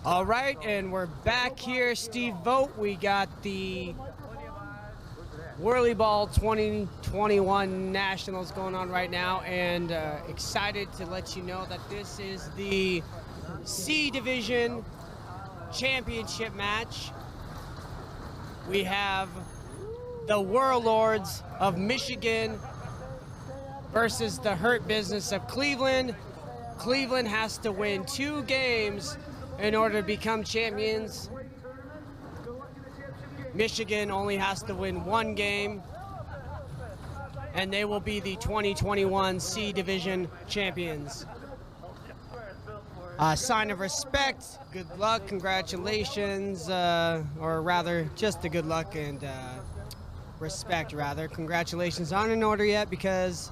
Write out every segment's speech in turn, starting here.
All right, and we're back here. Steve Vogt. We got the WhirlyBall 2021 Nationals going on right now, and excited to let you know that this is the C Division Championship match. We have the Whirlords of Michigan versus the Hurt Business of Cleveland. Cleveland has to win 2 games in order to become champions. Michigan only has to win 1 game, and they will be the 2021 C Division champions. Sign of respect, good luck, congratulations, or rather, just the good luck and respect, rather. Congratulations aren't in order yet because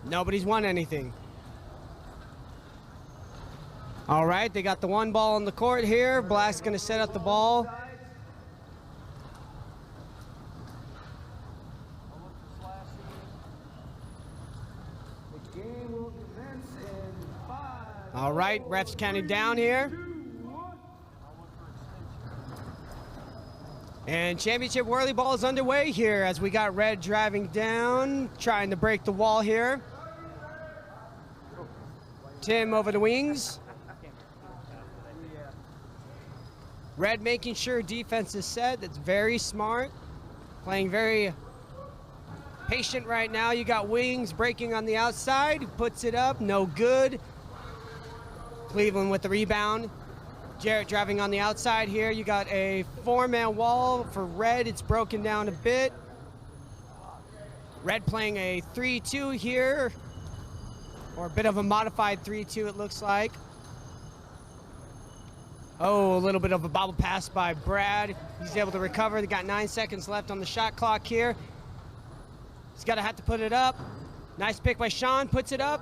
nobody's won anything. All right, they got the 1 ball on the court here. Black's going to set up the ball. All right, refs counting down here. And championship WhirlyBall is underway here as we got red driving down, trying to break the wall here. Tim over the wings. Red making sure defense is set. That's very smart. Playing very patient right now. You got wings breaking on the outside. Puts it up. No good. Cleveland with the rebound. Jarrett driving on the outside here. You got a 4-man wall for Red. It's broken down a bit. Red playing a 3-2 here. Or a bit of a modified 3-2 it looks like. Oh, a little bit of a bobble pass by Brad. He's able to recover. They got 9 seconds left on the shot clock here. He's got to have to put it up. Nice pick by Sean. Puts it up.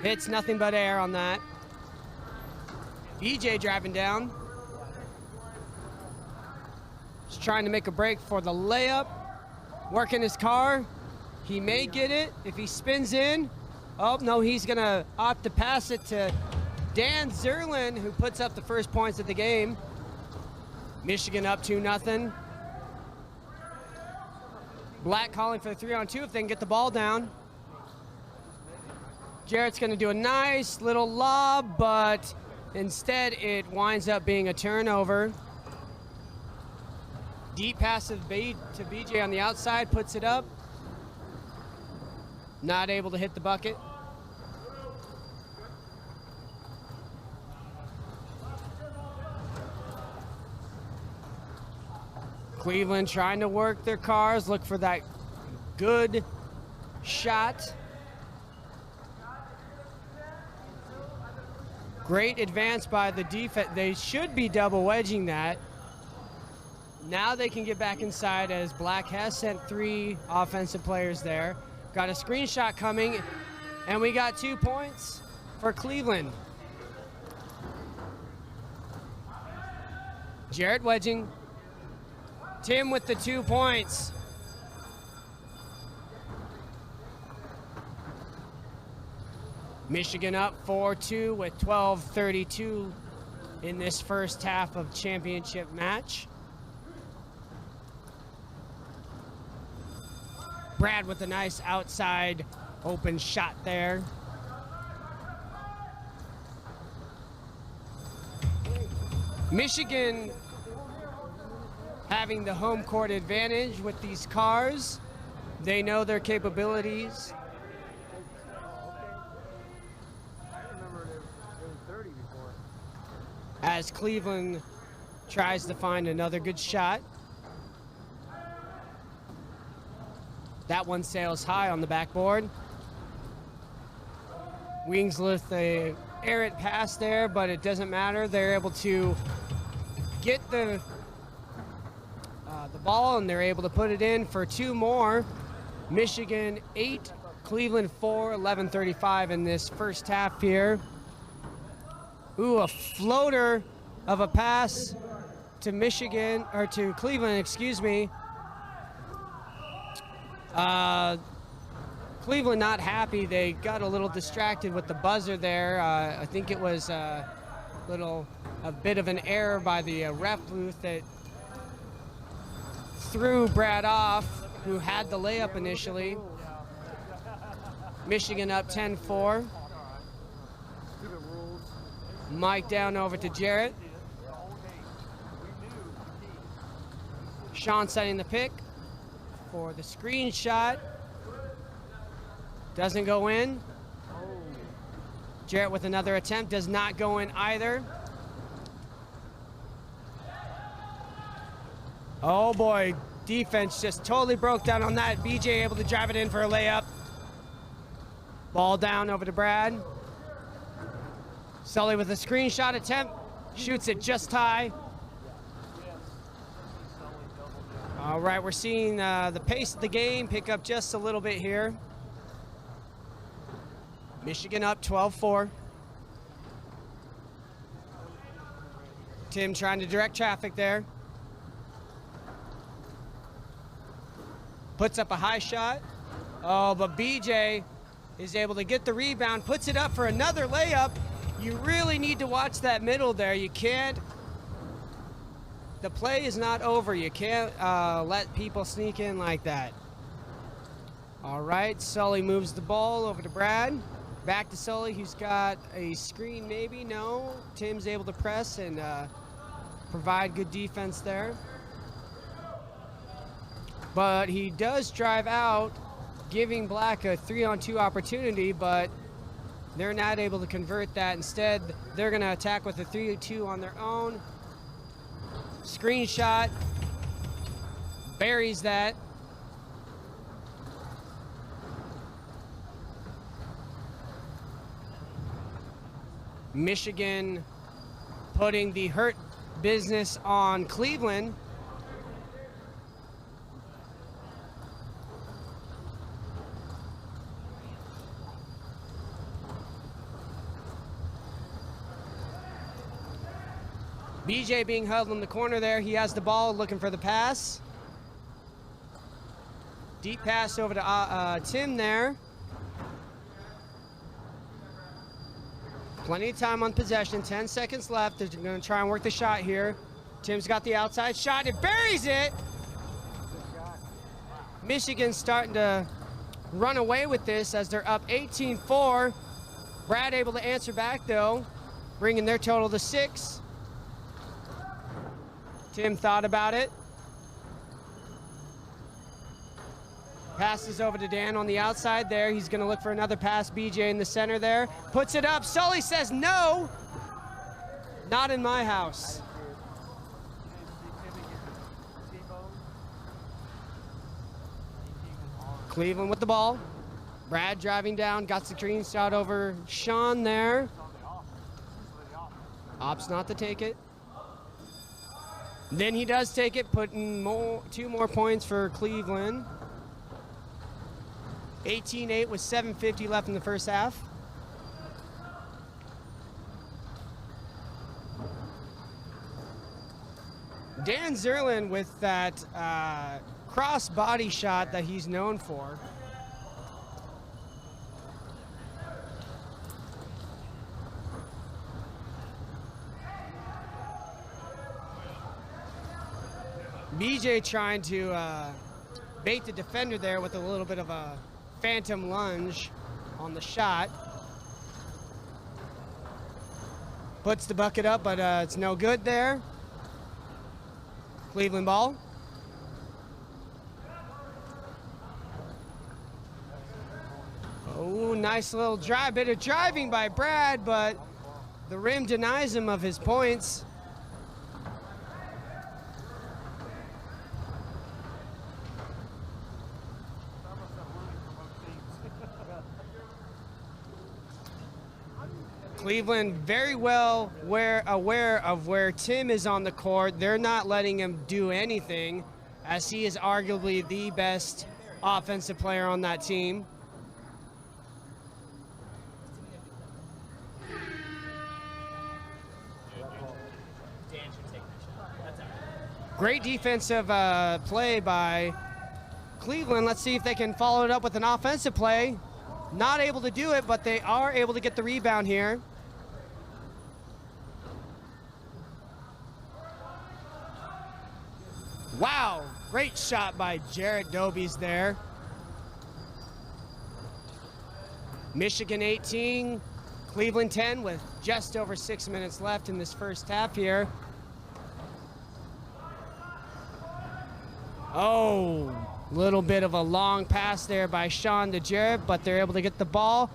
Hits nothing but air on that. BJ driving down. He's trying to make a break for the layup. Working his car. He may get it if he spins in. Oh, no, he's going to opt to pass it to Dan Zerlin, who puts up the first points of the game. Michigan up 2-0. Black calling for the 3-on-2 if they can get the ball down. Jarrett's going to do a nice little lob, but instead it winds up being a turnover. Deep pass to BJ on the outside, puts it up. Not able to hit the bucket. Cleveland trying to work their cars, look for that good shot. Great advance by the defense. They should be double wedging that. Now they can get back inside as Black has sent 3 offensive players there. Got a screenshot coming, and we got 2 points for Cleveland. Jarrett wedging. Tim with the 2 points. Michigan up 4-2 with 12:32 in this first half of championship match. Brad with a nice outside open shot there. Michigan having the home court advantage with these cars. They know their capabilities. As Cleveland tries to find another good shot. That one sails high on the backboard. Wings with a errant pass there, but it doesn't matter. They're able to get the ball, and they're able to put it in for 2 more. Michigan 8, Cleveland 4, 11:35 in this first half here. Ooh, a floater of a pass to Michigan, or to Cleveland, excuse me. Cleveland not happy. They got a little distracted with the buzzer there. I think it was A bit of an error by the ref booth that threw Brad off, who had the layup initially. Michigan up 10-4. Mike down over to Jarrett. Sean setting the pick for the screenshot. Doesn't go in. Jarrett with another attempt, does not go in either. Oh boy, defense just totally broke down on that. BJ able to drive it in for a layup. Ball down over to Brad. Sully with a screenshot attempt, shoots it just high. All right, we're seeing the pace of the game pick up just a little bit here. Michigan up 12-4. Tim trying to direct traffic there. Puts up a high shot. Oh, but BJ is able to get the rebound, puts it up for another layup. You really need to watch that middle there. You can't, the play is not over. You can't let people sneak in like that. All right, Sully moves the ball over to Brad. Back to Sully, who's got a screen maybe, no. Tim's able to press and provide good defense there. But he does drive out, giving Black a 3-on-2 opportunity, but they're not able to convert that. Instead, they're gonna attack with a 3-2 on their own. Screenshot, buries that. Michigan putting the hurt business on Cleveland. BJ being held in the corner there. He has the ball, looking for the pass. Deep pass over to Tim there. Plenty of time on possession, 10 seconds left. They're gonna try and work the shot here. Tim's got the outside shot, it buries it! Michigan's starting to run away with this as they're up 18-4. Brad able to answer back though, bringing their total to 6. Tim thought about it. Passes over to Dan on the outside there. He's gonna look for another pass. BJ in the center there. Puts it up. Sully says no. Not in my house. Cleveland with the ball. Brad driving down. Got the screen shot over Sean there. Opts not to take it. Then he does take it, putting 2 more points for Cleveland. 18-8 with 7:50 left in the first half. Dan Zerlin with that cross body shot that he's known for. BJ trying to bait the defender there with a little bit of a phantom lunge on the shot. Puts the bucket up, but it's no good there. Cleveland ball. Oh, nice little drive. Bit of driving by Brad, but the rim denies him of his points. Cleveland very well aware of where Tim is on the court. They're not letting him do anything, as he is arguably the best offensive player on that team. Great defensive play by Cleveland. Let's see if they can follow it up with an offensive play. Not able to do it, but they are able to get the rebound here. Wow, great shot by Jarrett Dobies there. Michigan 18, Cleveland 10 with just over 6 minutes left in this first half here. Oh, little bit of a long pass there by Sean to Jarrett, but they're able to get the ball.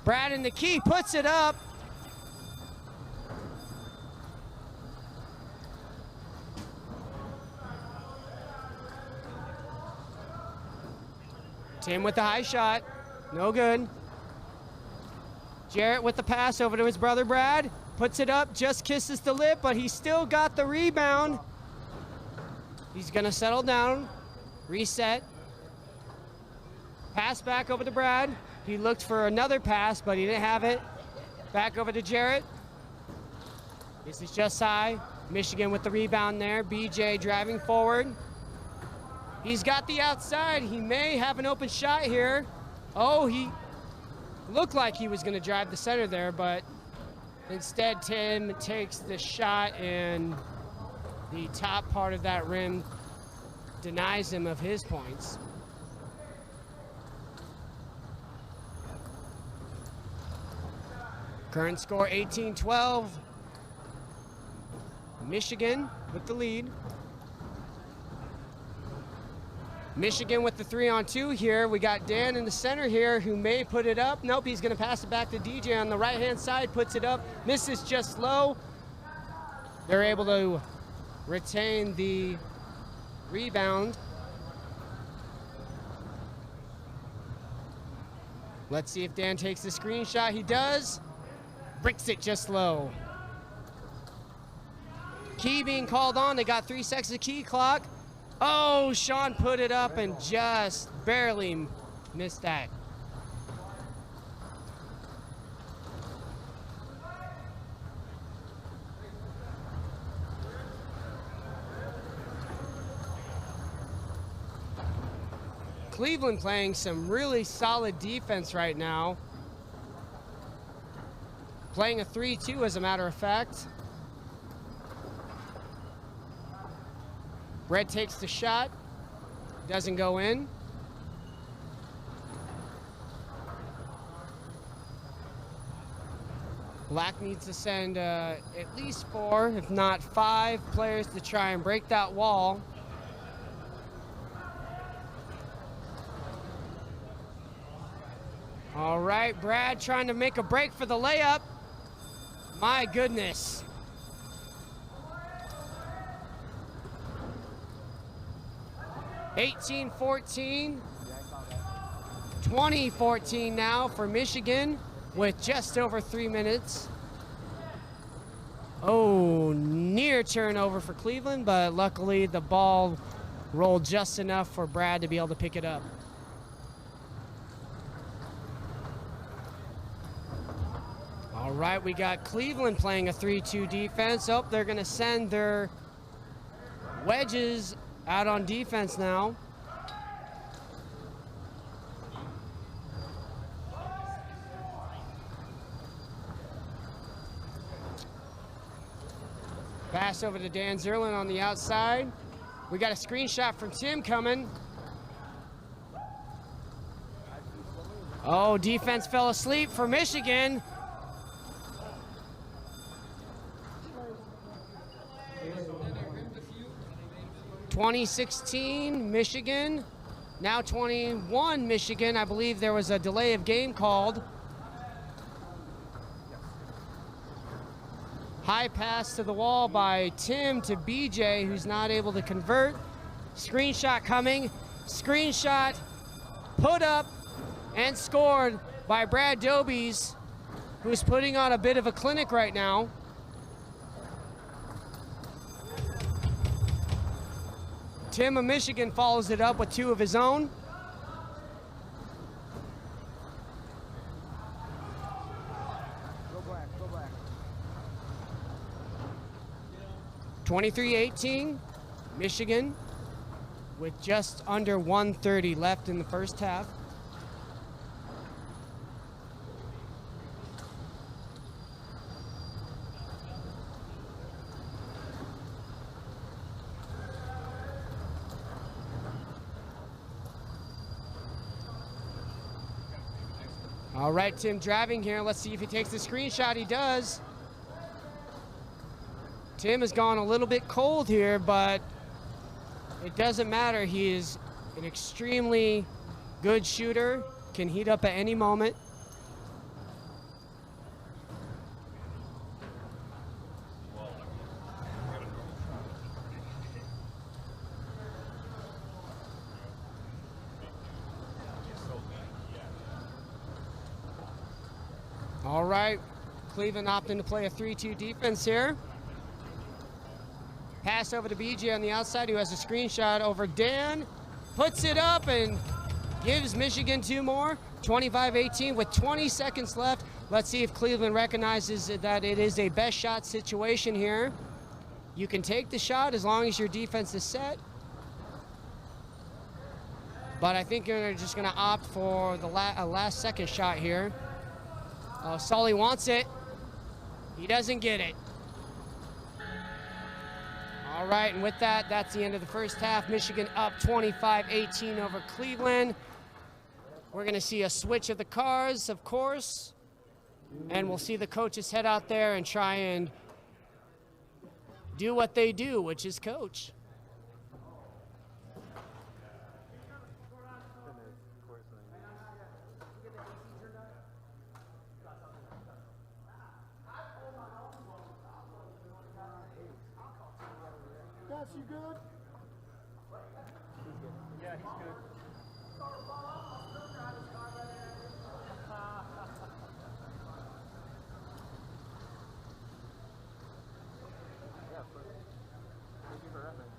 Brad in the key puts it up. Tim with the high shot, no good. Jarrett with the pass over to his brother Brad, puts it up, just kisses the lip, but he still got the rebound. He's gonna settle down, reset. Pass back over to Brad. He looked for another pass, but he didn't have it. Back over to Jarrett. This is just high. Michigan with the rebound there. BJ driving forward. He's got the outside. He may have an open shot here. Oh, he looked like he was gonna drive the center there, but instead Tim takes the shot and the top part of that rim denies him of his points. Current score 18-12. Michigan with the lead. Michigan with the 3-on-2 here. We got Dan in the center here who may put it up. Nope, he's gonna pass it back to DJ on the right-hand side, puts it up, misses just low. They're able to retain the rebound. Let's see if Dan takes the screenshot. He does. Bricks it just low. Key being called on. They got 3 seconds of key clock. Oh, Sean put it up and just barely missed that. Cleveland playing some really solid defense right now. Playing a 3-2 as a matter of fact. Red takes the shot, doesn't go in. Black needs to send at least 4, if not 5 players to try and break that wall. All right, Brad trying to make a break for the layup. My goodness. (18-14), 20-14 now for Michigan with just over 3 minutes. Oh, near turnover for Cleveland, but luckily the ball rolled just enough for Brad to be able to pick it up. All right, we got Cleveland playing a 3-2 defense. Oh, they're gonna send their wedges out on defense now. Pass over to Dan Zerlin on the outside. We got a screenshot from Tim coming. Oh, defense fell asleep for Michigan. (2016) Michigan, now 21 Michigan. I believe there was a delay of game called. High pass to the wall by Tim to BJ, who's not able to convert. Screenshot coming. Screenshot put up and scored by Brad Dobies, who's putting on a bit of a clinic right now. Tim of Michigan follows it up with 2 of his own. Go black, go black. 23-18, Michigan with just under 1:30 left in the first half. All right, Tim driving here. Let's see if he takes the screenshot. He does. Tim has gone a little bit cold here, but it doesn't matter. He is an extremely good shooter, can heat up at any moment. All right, Cleveland opting to play a 3-2 defense here. Pass over to BJ on the outside, who has a screenshot over Dan. Puts it up and gives Michigan 2 more. 25-18 with 20 seconds left. Let's see if Cleveland recognizes that it is a best shot situation here. You can take the shot as long as your defense is set. But I think they're just going to opt for the last second shot here. Oh, Sully wants it. He doesn't get it. All right, and with that, that's the end of the first half. Michigan up 25-18 over Cleveland. We're going to see a switch of the cars, of course. And we'll see the coaches head out there and try and do what they do, which is coach. Gus, you good? Yeah, he's good. Thank you for repping.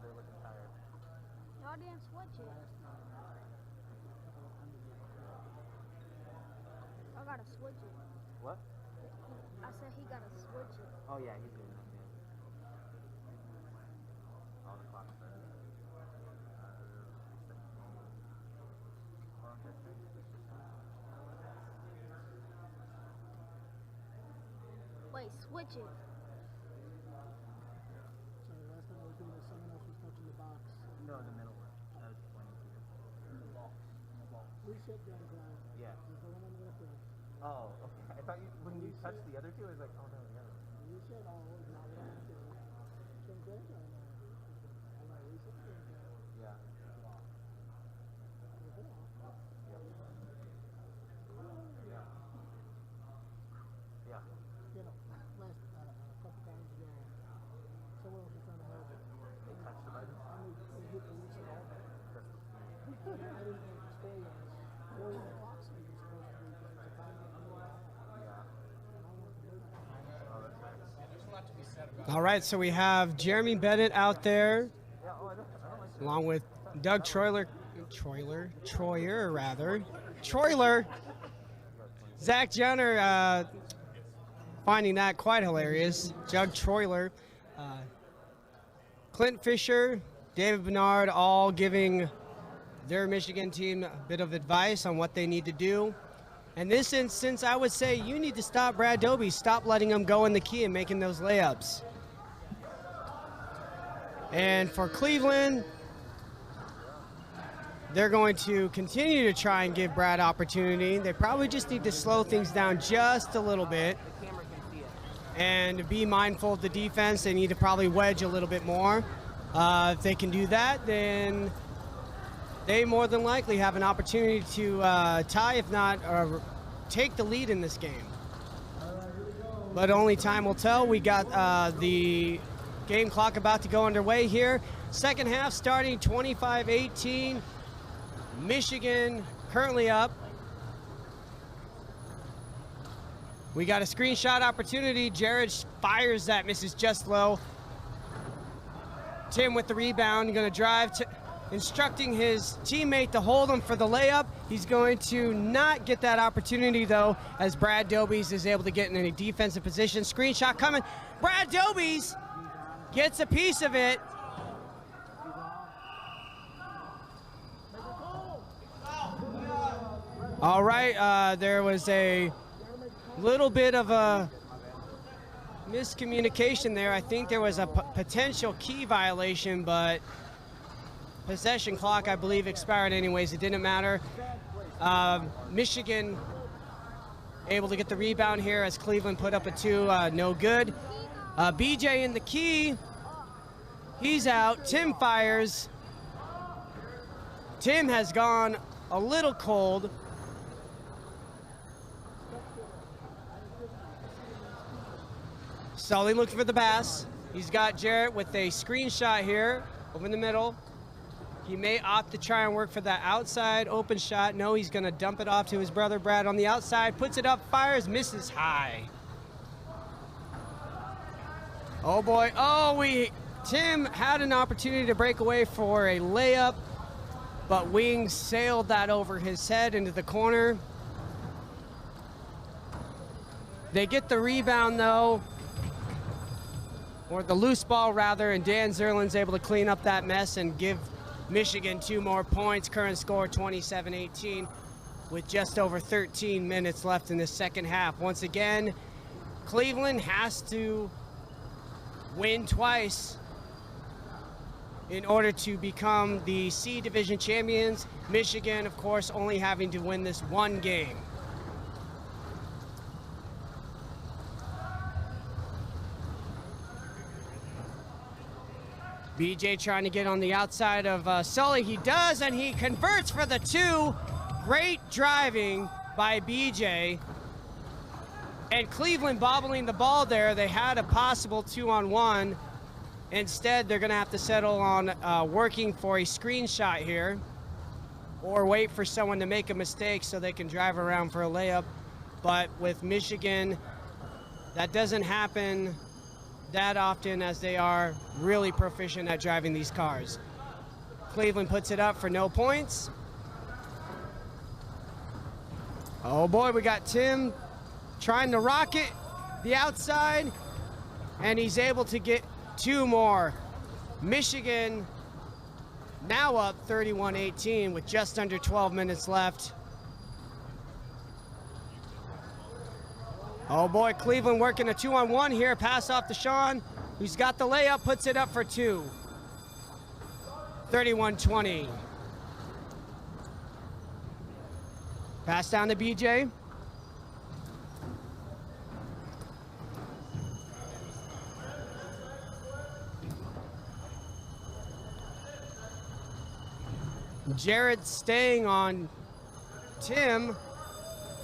They're looking tired. Y'all didn't switch it. I gotta switch it. What? I said he gotta switch it. Oh yeah, he's doing that. Yeah. Oh, the clock's started. Wait, switch it. Sorry, last time I was doing this, someone else was touching the box. No, the middle one. That was pointing to you. The ball. Reset down the ground. Yeah. There's the one on the left there. Oh, okay. I thought you, when you touched the other two, I was like, oh no, the other one. Reset all over. Now we're going to some great right now. I'm like, reset down the ground. Yeah. Yeah. Yeah. You know, last couple times ago, someone else was trying to help it. They touched the button. And they hit the reset all. That's the I didn't know what the score was. Or the clock speed was supposed to be because it's a 5 minute rule. yeah. And I want to move it. Oh, that's nice. All right, so we have Jeremy Bennett out there, Yeah, oh, I don't like that. along with Doug Troyer, Zach Jenner, finding that quite hilarious. Doug Troyer, Clint Fisher, David Bernard, all giving their Michigan team a bit of advice on what they need to do. In this instance, I would say you need to stop Brad Doby. Stop letting him go in the key and making those layups. And for Cleveland, they're going to continue to try and give Brad opportunity. They probably just need to slow things down just a little bit The camera can see it. and be mindful of the defense. They need to probably wedge a little bit more. If they can do that, then they more than likely have an opportunity to tie, if not take the lead in this game. But only time will tell. We got the game clock about to go underway here. Second half starting 25-18. Michigan currently up. We got a screenshot opportunity. Jared fires that, misses just low. Tim with the rebound, going to drive, instructing his teammate to hold him for the layup. He's going to not get that opportunity, though, as Brad Dobies is able to get in a defensive position. Screenshot coming. Brad Dobies gets a piece of it. All right, there was a little bit of a miscommunication there. I think there was a potential key violation, but possession clock, I believe, expired anyways. It didn't matter. Michigan able to get the rebound here as Cleveland put up a 2, no good. BJ in the key, he's out. Tim fires. Tim has gone a little cold. Sully looking for the pass. He's got Jarrett with a screenshot here over in the middle. He may opt to try and work for that outside open shot. No, he's gonna dump it off to his brother Brad on the outside, puts it up, fires, misses high. Oh boy, Tim had an opportunity to break away for a layup, but Wings sailed that over his head into the corner. They get the rebound though, or the loose ball rather, and Dan Zerlin's able to clean up that mess and give Michigan 2 more points. Current score 27-18 with just over 13 minutes left in the second half. Once again, Cleveland has to win twice in order to become the C Division champions. Michigan, of course, only having to win this 1 game. BJ trying to get on the outside of Sully. He does, and he converts for the 2. Great driving by BJ. And Cleveland bobbling the ball there. They had a possible 2-on-1. Instead, they're going to have to settle on working for a screenshot here, or wait for someone to make a mistake so they can drive around for a layup. But with Michigan, that doesn't happen that often, as they are really proficient at driving these cars. Cleveland puts it up for no points. Oh boy, we got Tim trying to rocket the outside, and he's able to get 2 more. Michigan now up 31-18 with just under 12 minutes left. Oh boy, Cleveland working a 2-on-1 here. Pass off to Sean, who's got the layup, puts it up for 2. 31-20. Pass down to BJ. Jared staying on Tim.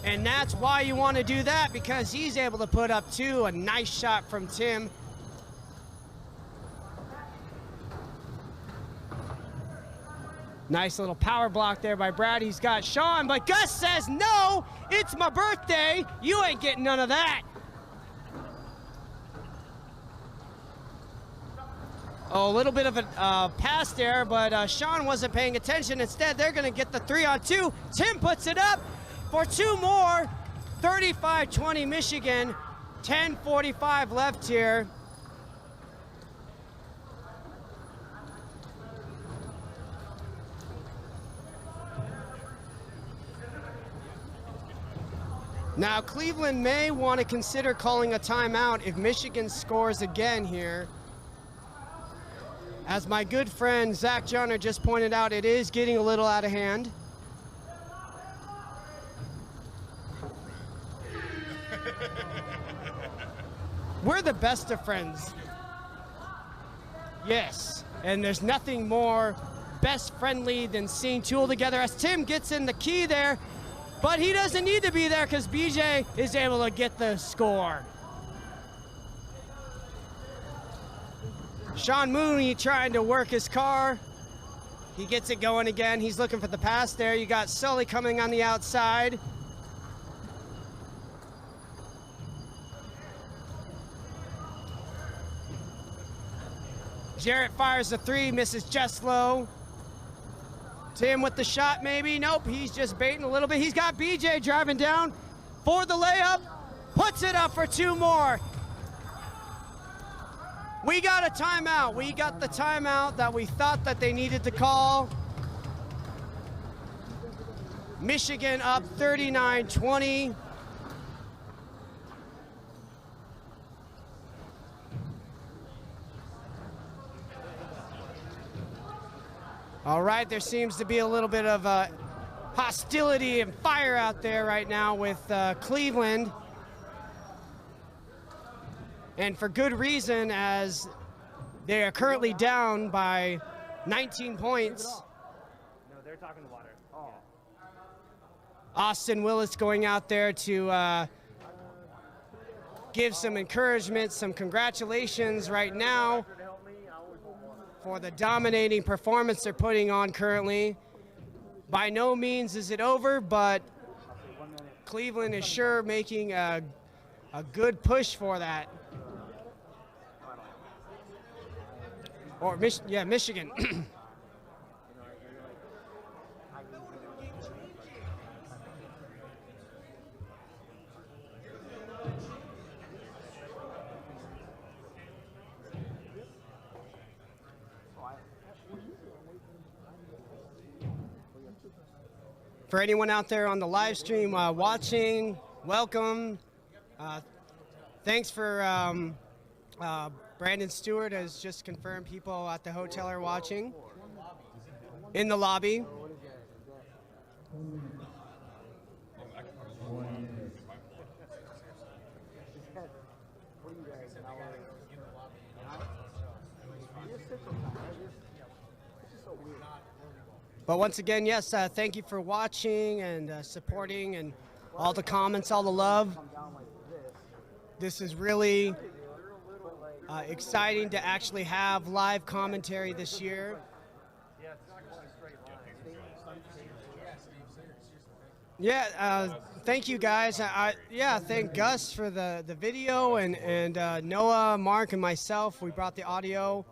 And that's why you want to do that, because he's able to put up 2. A nice shot from Tim. Nice little power block there by Brad. He's got Sean, but Gus says, no, it's my birthday. You ain't getting none of that. Oh, a little bit of a pass there, but Sean wasn't paying attention. Instead, they're going to get the 3-on-2. Tim puts it up for 2 more. 35-20 Michigan. 10:45 left here. Now, Cleveland may want to consider calling a timeout if Michigan scores again here. As my good friend Zach Joner just pointed out, it is getting a little out of hand. We're the best of friends. Yes, and there's nothing more best friendly than seeing 2 all together, as Tim gets in the key there, but he doesn't need to be there because BJ is able to get the score. Sean Mooney trying to work his car. He gets it going again. He's looking for the pass there. You got Sully coming on the outside. Jarrett fires the 3, misses just low. Tim with the shot maybe. Nope, he's just baiting a little bit. He's got BJ driving down for the layup. Puts it up for 2 more. We got a timeout. We got the timeout that we thought that they needed to call. Michigan up 39-20. All right, there seems to be a little bit of hostility and fire out there right now with Cleveland. And for good reason, as they are currently down by 19 points. No, they're talking the water. Oh. Austin Willis going out there to give some encouragement, some congratulations right now for the dominating performance they're putting on currently. By no means is it over, but Cleveland is sure making a good push for that. Or Michigan. For anyone out there on the live stream watching, welcome. Thanks for Brandon Stewart has just confirmed people at the hotel are watching in the lobby. But once again, yes, thank you for watching and supporting and all the comments, all the love. This is really exciting to actually have live commentary this year. Yeah, thank you guys. Yeah, thank Gus for the video and Noah, Mark, and myself. We brought the audio.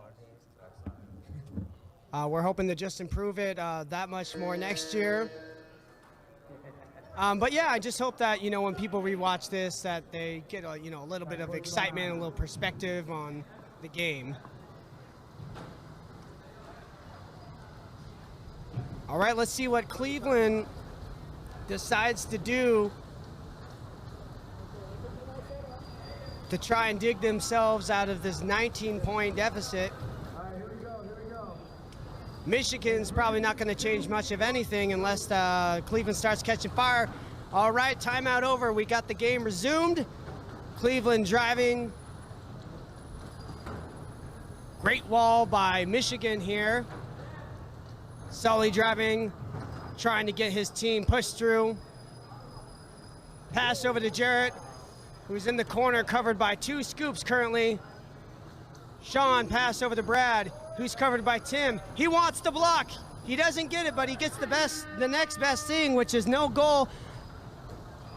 We're hoping to just improve it that much more next year. But yeah, I just hope that, you know, when people rewatch this, that they get a, you know, a little bit of excitement, a little perspective on the game. All right, let's see what Cleveland decides to do to try and dig themselves out of this 19-point deficit. Michigan's probably not going to change much of anything unless Cleveland starts catching fire. All right, timeout over. We got the game resumed. Cleveland driving. Great wall by Michigan here. Sully driving, trying to get his team pushed through. Pass over to Jarrett, who's in the corner, covered by two scoops currently. Sean, pass over to Brad, who's covered by Tim. He wants the block. He doesn't get it, but he gets the next best thing, which is no goal.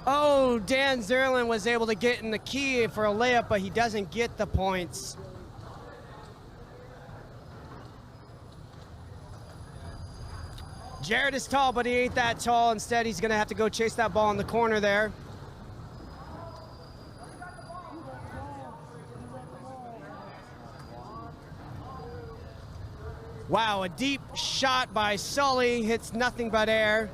Oh, Dan Zerlin was able to get in the key for a layup, but he doesn't get the points. Jared is tall, but he ain't that tall. Instead, he's gonna have to go chase that ball in the corner there. Wow, a deep shot by Sully, hits nothing but air.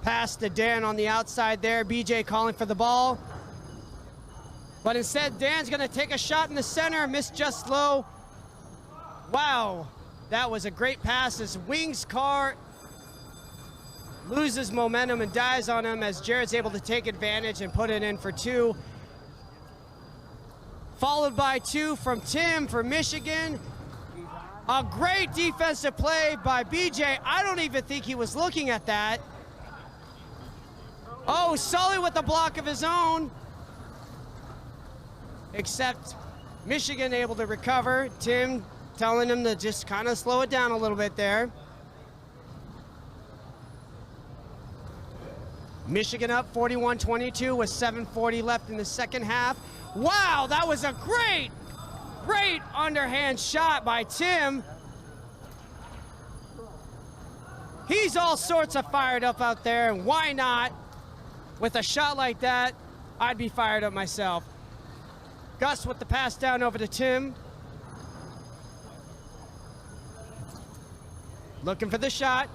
Pass to Dan on the outside there. BJ calling for the ball. But instead, Dan's gonna take a shot in the center, missed just low. Wow, that was a great pass as Wings car loses momentum and dies on him as Jared's able to take advantage and put it in for two. Followed by two from Tim for Michigan. A great defensive play by BJ. I don't even think he was looking at that. Oh, Sully with the block of his own. Except Michigan able to recover. Tim telling him to just kind of slow it down a little bit there. Michigan up 41-22 with 7:40 left in the second half. Wow, that was a great underhand shot by Tim. He's all sorts of fired up out there, and why not? With a shot like that, I'd be fired up myself. Gus with the pass down over to Tim. Looking for the shot.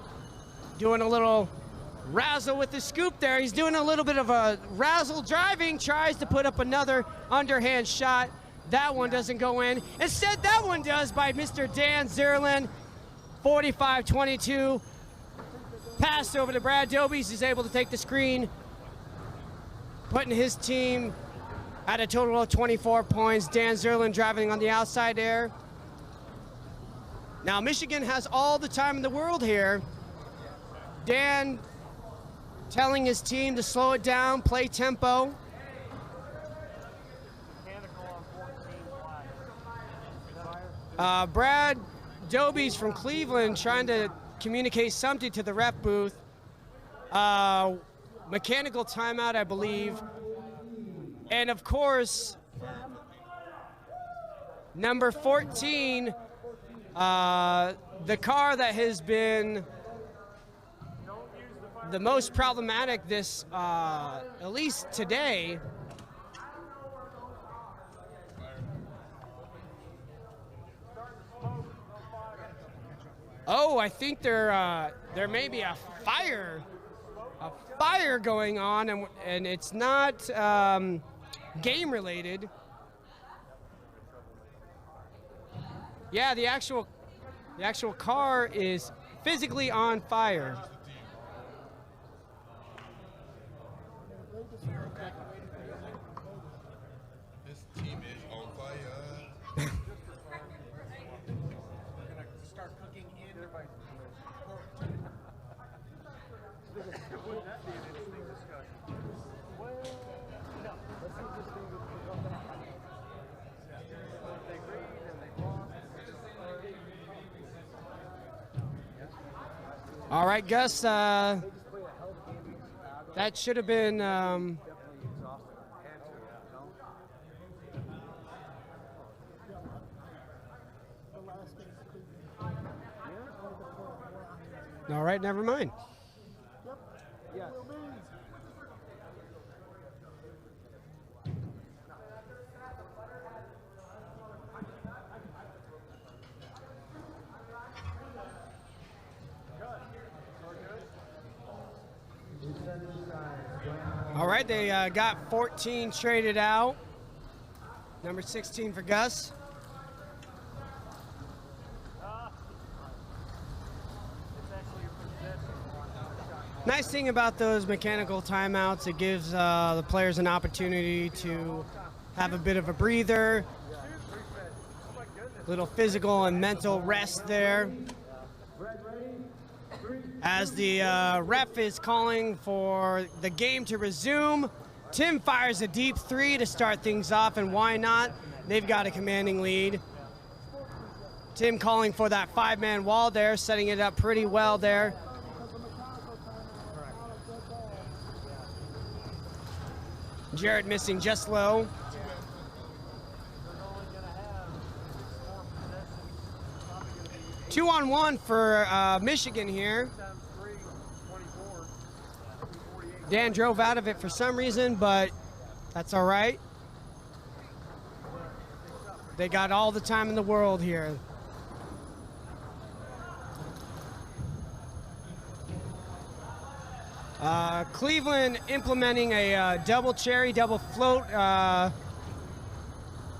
Doing a little razzle with the scoop there. He's doing a little bit of a razzle driving, tries to put up another underhand shot. That one doesn't go in. Instead, that one does by Mr. Dan Zerlin. 45-22. Pass over to Brad Dobies. He's able to take the screen, putting his team at a total of 24 points. Dan Zerlin driving on the outside there. Now Michigan has all the time in the world here. Dan telling his team to slow it down, play tempo. Brad Dobies from Cleveland trying to communicate something to the ref booth. Mechanical timeout, I believe. And of course, number 14, the car that has been the most problematic this, at least today. Oh, I think there may be a fire going on, and it's not game related. Yeah, the actual car is physically on fire. This team is on fire. We're gonna start cooking in. Wouldn't that be an interesting discussion? Well, no. Let's see if this thing will come back. They agreed and they lost. All right, Gus. That should have been. Definitely exhausted. Had to, All right, never mind. Yes. All right, they got 14 traded out. Number 16 for Gus. Nice thing about those mechanical timeouts, it gives the players an opportunity to have a bit of a breather, little physical and mental rest there. As the ref is calling for the game to resume, Tim fires a deep three to start things off, and why not? They've got a commanding lead. Tim calling for that five-man wall there, setting it up pretty well there. Jarrett missing just low. Two on one for Michigan here. Dan drove out of it for some reason, but that's all right. They got all the time in the world here. Cleveland implementing a double cherry, double float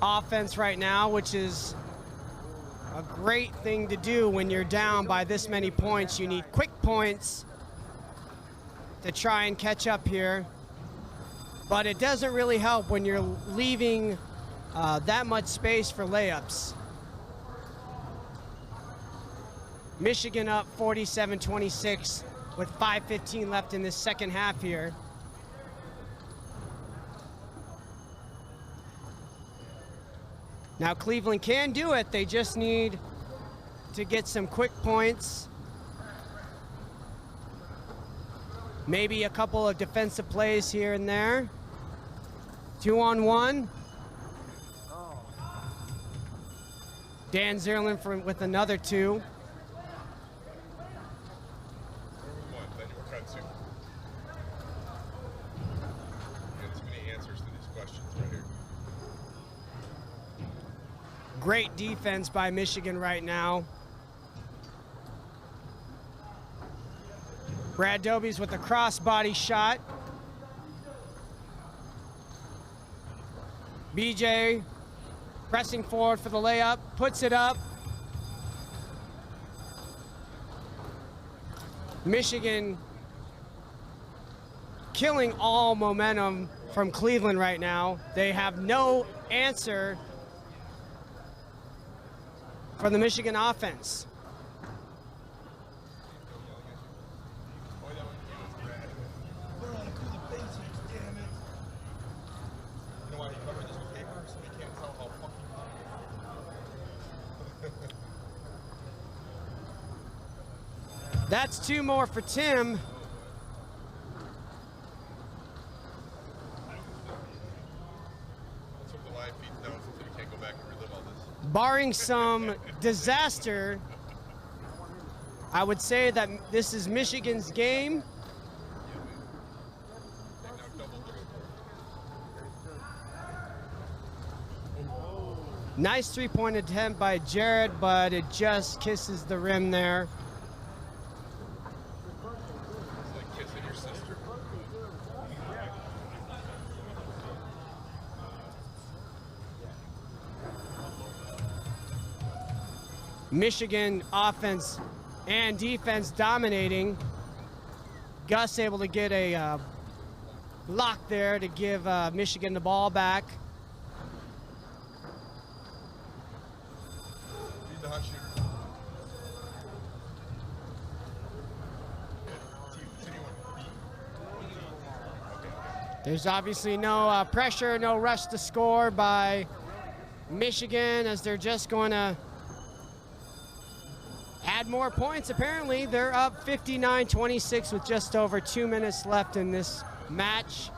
offense right now, which is a great thing to do when you're down by this many points. You need quick points to try and catch up here. But it doesn't really help when you're leaving that much space for layups. Michigan up 47-26 with 5:15 left in this second half here. Now Cleveland can do it, they just need to get some quick points. Maybe a couple of defensive plays here and there. 2-on-1. Dan Zerlin with another two. Great defense by Michigan right now. Brad Dobies with a crossbody shot. BJ pressing forward for the layup, puts it up. Michigan killing all momentum from Cleveland right now. They have no answer for the Michigan offense. That's 2 more for Tim. Barring some disaster, I would say that this is Michigan's game. Nice three-point attempt by Jared, but it just kisses the rim there. Michigan offense and defense dominating. Gus able to get a block there to give Michigan the ball back. There's obviously no pressure, no rush to score by Michigan, as they're just going to add more points. Apparently, they're up 59-26 with just over 2 minutes left in this match.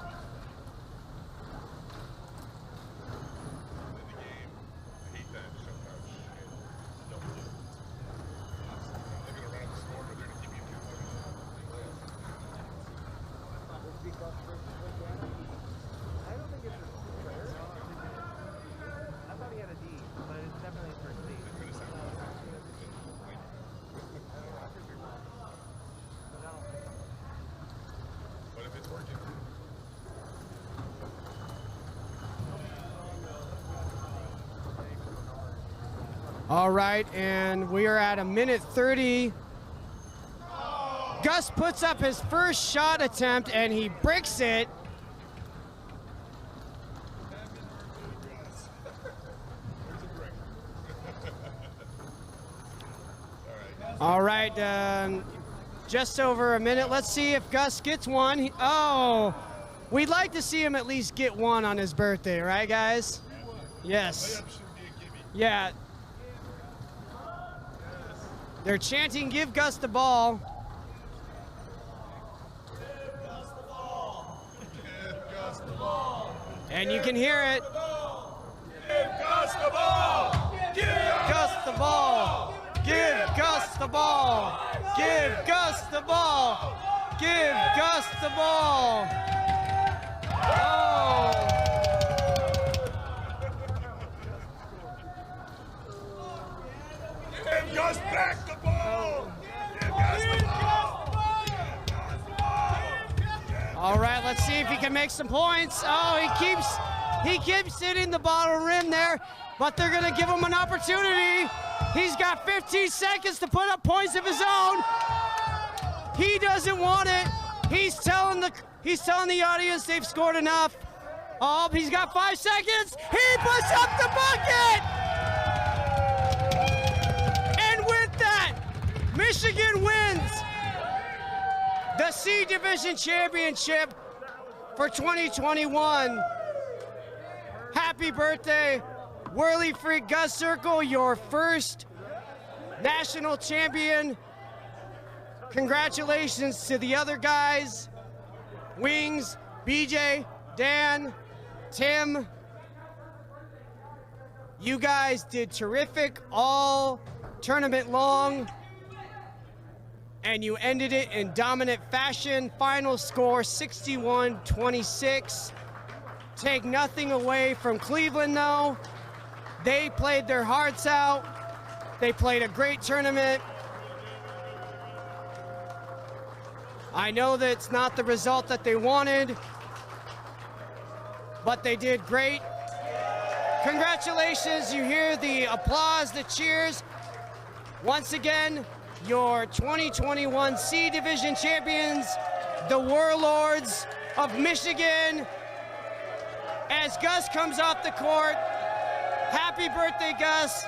All right, and we are at 1:30. Gus puts up his first shot attempt and he bricks it. All right, just over a minute. Let's see if Gus gets one. Oh, we'd like to see him at least get one on his birthday, right, guys? Yes. Yeah. They're chanting, "Give Gus the ball." Give Gus the ball. Give Gus the ball. And you can hear it. Give Gus the ball. Give Gus the ball. Give Gus the ball. Give Gus the ball. Give Gus the ball. Oh. Give Gus back the ball. Give Gus the ball. All right, let's see if he can make some points. Oh, he keeps hitting the bottom rim there, but they're gonna give him an opportunity. He's got 15 seconds to put up points of his own. He doesn't want it. He's telling the audience they've scored enough. Oh, he's got 5 seconds. He puts up the bucket! And with that, Michigan wins the C Division Championship for 2021. Happy birthday, Whirly Freak Gus Circle, your first national champion. Congratulations to the other guys, Wings, BJ, Dan, Tim. You guys did terrific all tournament long, and you ended it in dominant fashion. Final score 61-26. Take nothing away from Cleveland though. They played their hearts out. They played a great tournament. I know that it's not the result that they wanted, but they did great. Congratulations, you hear the applause, the cheers. Once again, your 2021 C Division champions, the Whirlords of Michigan. As Gus comes off the court, happy birthday, Gus.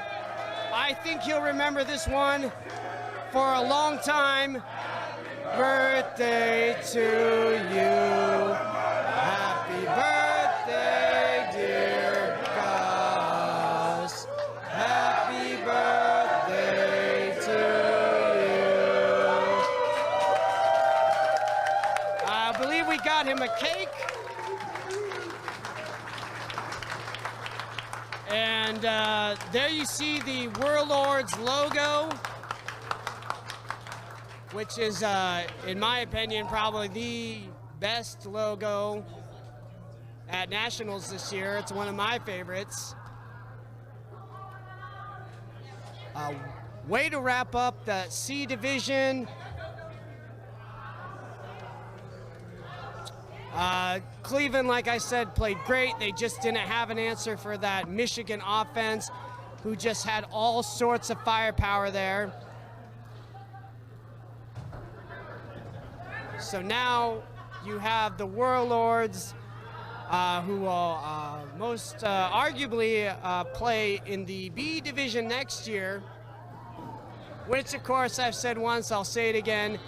I think he'll remember this one for a long time. Birthday to you. Happy birthday, dear Gus. Happy birthday to you. I believe we got him a cake. And there you see the Whirlords logo, which is, in my opinion, probably the best logo at Nationals this year. It's one of my favorites. Way to wrap up the C Division. Cleveland, like I said, played great. They just didn't have an answer for that Michigan offense, who just had all sorts of firepower there. So now you have the Whirlords, who will most arguably play in the B Division next year, which, of course, I've said once, I'll say it again,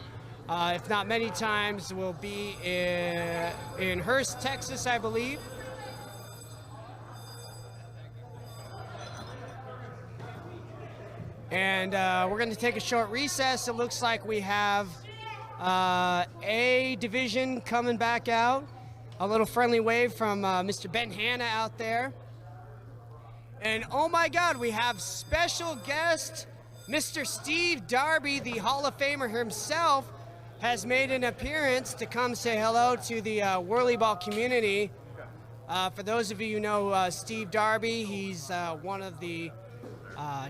if not many times, will be in Hurst, Texas, I believe. And we're going to take a short recess. It looks like we have A Division coming back out. A little friendly wave from Mr. Ben Hanna out there. And oh my God, we have special guest, Mr. Steve Darby, the Hall of Famer himself, has made an appearance to come say hello to the WhirlyBall community. For those of you who know Steve Darby, he's one of the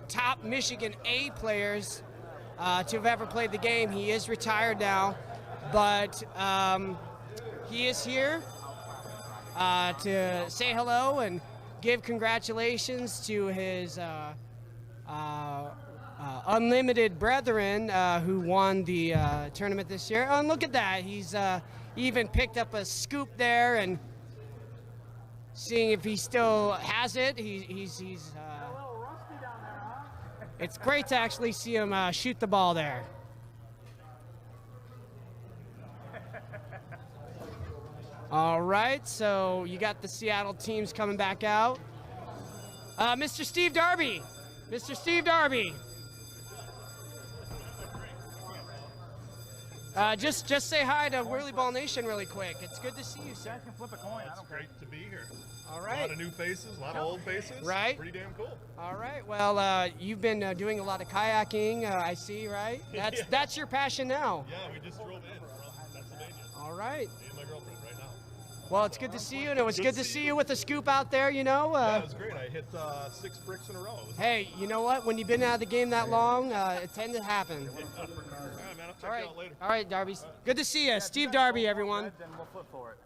top Michigan A players to have ever played the game. He is retired now, but he is here to say hello and give congratulations to his unlimited brethren who won the tournament this year. Oh, and look at that. He's even picked up a scoop there and seeing if he still has it. He's it's great to actually see him shoot the ball there. All right, so you got the Seattle teams coming back out. Mr. Steve Darby. Mr. Steve Darby. Just say hi to WhirlyBall Nation really quick. It's good to see you, sir. You guys can flip a coin. It's great to be here. All right. A lot of new faces, a lot of old faces. Right. Pretty damn cool. All right. Well, you've been doing a lot of kayaking, I see, right? That's your passion now. Yeah, we just drove in from Pennsylvania. All right. Me and my girlfriend right now. Well, it's good to see you, and it was good to see you with the scoop out there, you know. Yeah, it was great. I hit 6 bricks in a row. Hey, you know what? When you've been out of the game that long, it tends to happen. All right, man. I'll check All right. you out later. All right, Darby. Good to see you. Steve Darby, everyone. Then we'll flip for it.